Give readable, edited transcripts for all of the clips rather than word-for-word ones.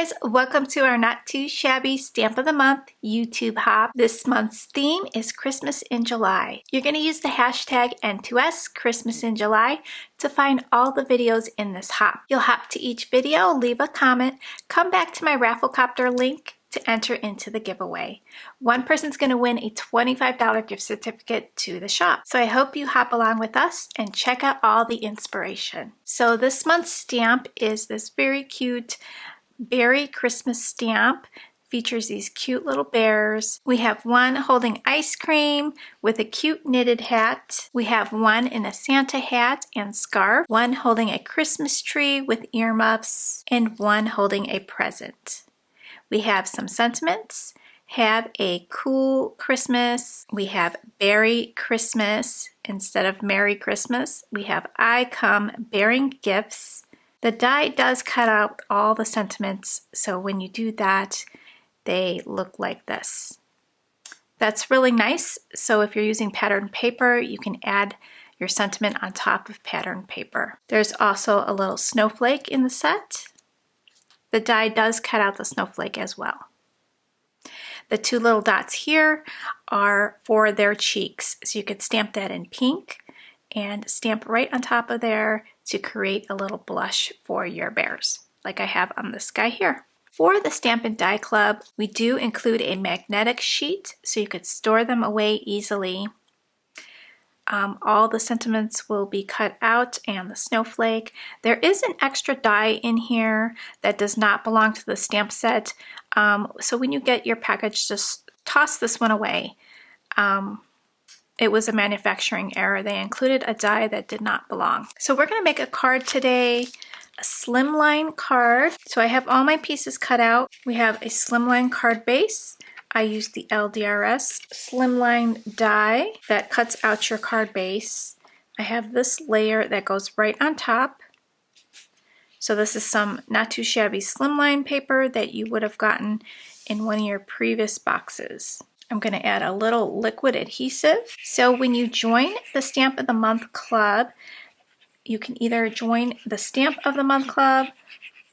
guys, welcome to our Not Too Shabby Stamp of the Month YouTube hop. This month's theme is Christmas in July. You're going to use the hashtag N2S Christmas in July to find all the videos in this hop. You'll hop to each video, leave a comment, come back to my Rafflecopter link to enter into the giveaway. One person's going to win a $25 gift certificate to the shop. So I hope you hop along with us and check out all the inspiration. So this month's stamp is this very cute berry Christmas stamp. Features these cute little bears. We have one holding ice cream with a cute knitted hat. We have one in a Santa hat and scarf, one holding a Christmas tree with earmuffs, and one holding a present. We have some sentiments. Have a cool Christmas. We have berry Christmas instead of Merry Christmas. We have I come bearing gifts. The die does cut out all the sentiments, so when you do that, they look like this. That's really nice. So if you're using pattern paper, you can add your sentiment on top of pattern paper. There's also a little snowflake in the set. The die does cut out the snowflake as well. The two little dots here are for their cheeks. So you could stamp that in pink and stamp right on top of there to create a little blush for your bears, like I have on this guy here. For the Stampin' Die Club, we do include a magnetic sheet so you could store them away easily. All the sentiments will be cut out and the snowflake. There is an extra die in here that does not belong to the stamp set. So when you get your package, just toss this one away. It was a manufacturing error. They included a die that did not belong. So we're going to make a card today, a slimline card. So I have all my pieces cut out. We have a slimline card base. I used the LDRS slimline die that cuts out your card base. I have this layer that goes right on top. So this is some Not Too Shabby slimline paper that you would have gotten in one of your previous boxes. I'm going to add a little liquid adhesive. So when you join the Stamp of the Month Club, you can either join the Stamp of the Month Club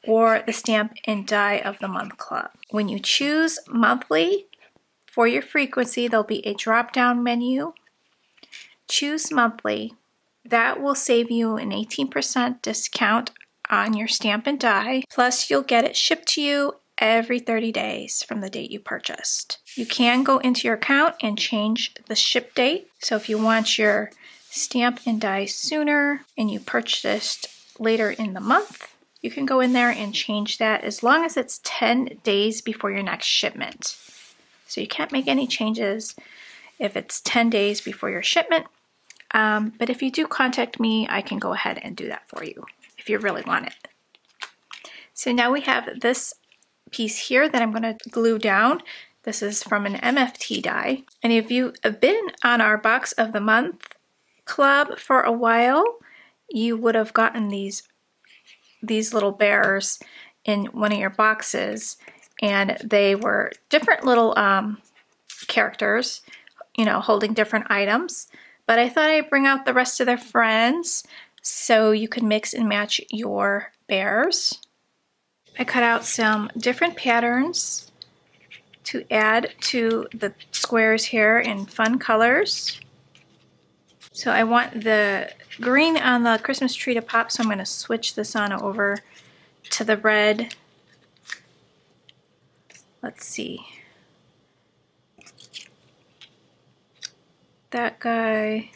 or the Stamp and Die of the Month Club. When you choose monthly for your frequency, there'll be a drop-down menu. Choose monthly. That will save you an 18% discount on your Stamp and Die. Plus, you'll get it shipped to you every 30 days from the date you purchased. You can go into your account and change the ship date. So if you want your Stamp and Die sooner and you purchased later in the month, you can go in there and change that as long as it's 10 days before your next shipment. So you can't make any changes if it's 10 days before your shipment. But if you do contact me, I can go ahead and do that for you if you really want it. So now we have this piece here that I'm going to glue down. This is from an MFT die. And if you have been on our Box of the Month Club for a while, you would have gotten these little bears in one of your boxes, and they were different little characters, you know, holding different items. But I thought I'd bring out the rest of their friends so you could mix and match your bears. I cut out some different patterns to add to the squares here in fun colors. So I want the green on the Christmas tree to pop, so I'm going to switch this on over to the red. Let's see. That guy.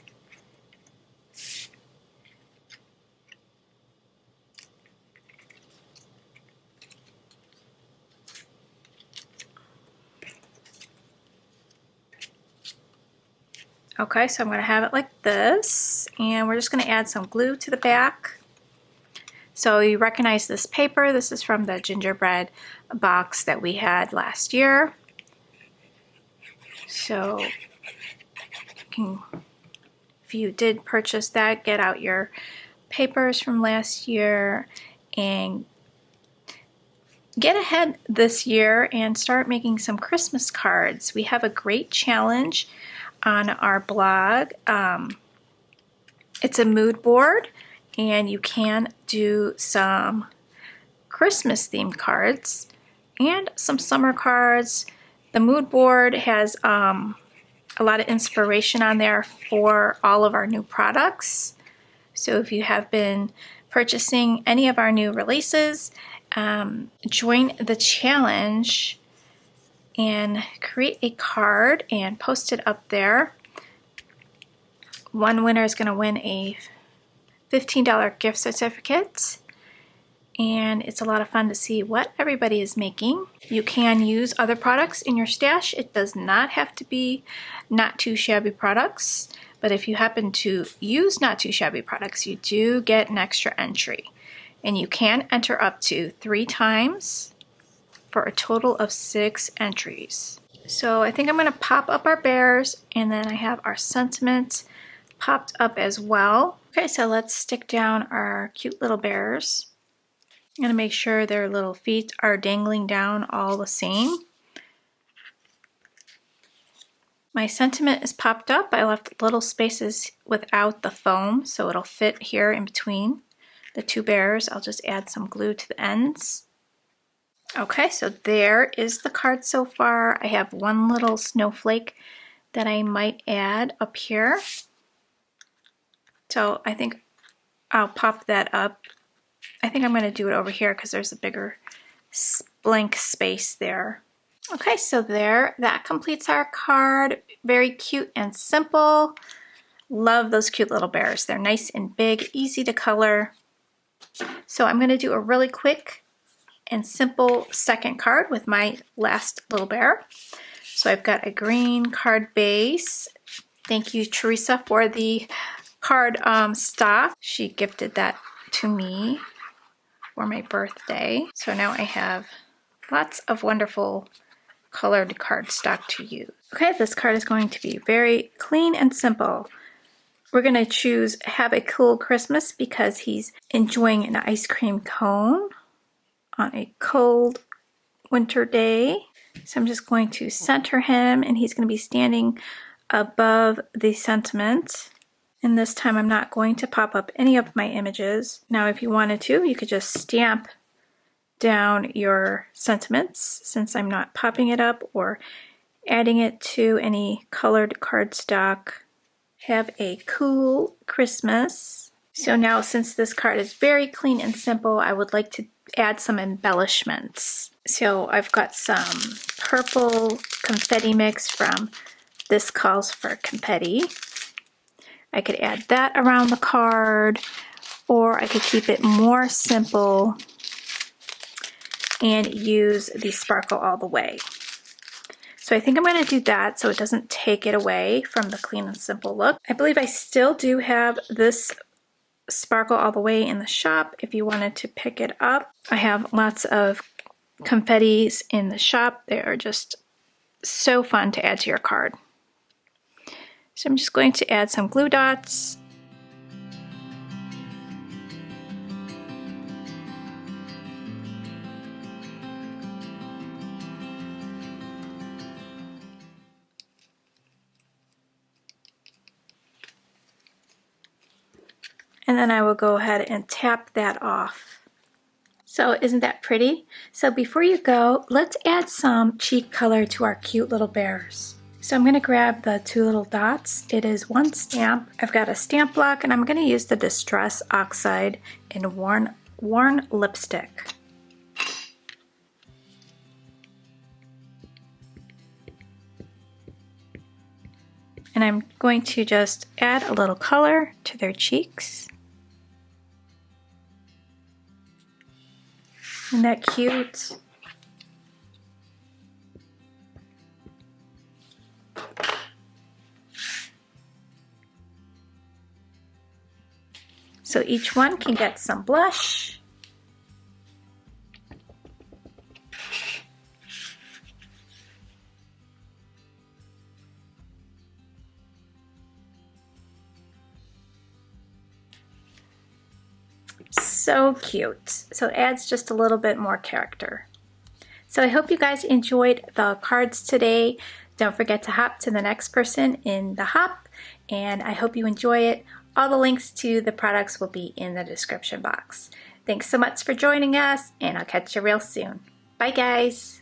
Okay, so I'm going to have it like this, and we're just going to add some glue to the back. So you recognize this paper. This is from the gingerbread box that we had last year. So if you did purchase that, get out your papers from last year and get ahead this year and start making some Christmas cards. We have a great challenge on our blog. It's a mood board, and you can do some Christmas themed cards. and some summer cards. The mood board has a lot of inspiration on there for all of our new products. So if you have been purchasing any of our new releases, join the challenge and create a card and post it up there. One winner is going to win a $15 gift certificate, and it's a lot of fun to see what everybody is making. You can use other products in your stash. It does not have to be Not Too Shabby products, but if you happen to use Not Too Shabby products, you do get an extra entry, and you can enter up to 3 times for a total of 6 entries. So I think I'm going to pop up our bears, and then I have our sentiment popped up as well. Okay, so let's stick down our cute little bears. I'm going to make sure their little feet are dangling down all the same. My sentiment is popped up. I left little spaces without the foam, so it'll fit here in between the 2 bears. I'll just add some glue to the ends. Okay, so there is the card so far. I have one little snowflake that I might add up here. So I think I'll pop that up. I think I'm going to do it over here because there's a bigger blank space there. Okay, so there, that completes our card. Very cute and simple. Love those cute little bears. They're nice and big, easy to color. So I'm going to do a really quick and simple second card with my last little bear. So I've got a green card base. Thank you, Teresa, for the card stock. She gifted that to me for my birthday. So now I have lots of wonderful colored card stock to use. Okay, this card is going to be very clean and simple. We're going to choose Have a Cool Christmas because he's enjoying an ice cream cone on a cold winter day. So I'm just going to center him, and he's going to be standing above the sentiment. And this time I'm not going to pop up any of my images. Now if you wanted to, you could just stamp down your sentiments since I'm not popping it up or adding it to any colored cardstock. Have a Cool Christmas. So now since this card is very clean and simple, I would like to add some embellishments. So I've got some purple confetti mix from This Calls for Confetti. I could add that around the card, or I could keep it more simple and use the Sparkle All the Way. So I think I'm going to do that so it doesn't take it away from the clean and simple look. I believe I still do have this Sparkle All the Way in the shop if you wanted to pick it up. I have lots of confettis in the shop. They are just so fun to add to your card. So I'm just going to add some glue dots. And then I will go ahead and tap that off. So isn't that pretty? So before you go, let's add some cheek color to our cute little bears. So I'm going to grab the 2 little dots. It is 1 stamp. I've got a stamp block, and I'm going to use the Distress Oxide in Worn Lipstick. And I'm going to just add a little color to their cheeks. Isn't that cute? So each one can get some blush. So cute. So it adds just a little bit more character. So I hope you guys enjoyed the cards today. Don't forget to hop to the next person in the hop, and I hope you enjoy it. All the links to the products will be in the description box. Thanks so much for joining us, and I'll catch you real soon. Bye guys!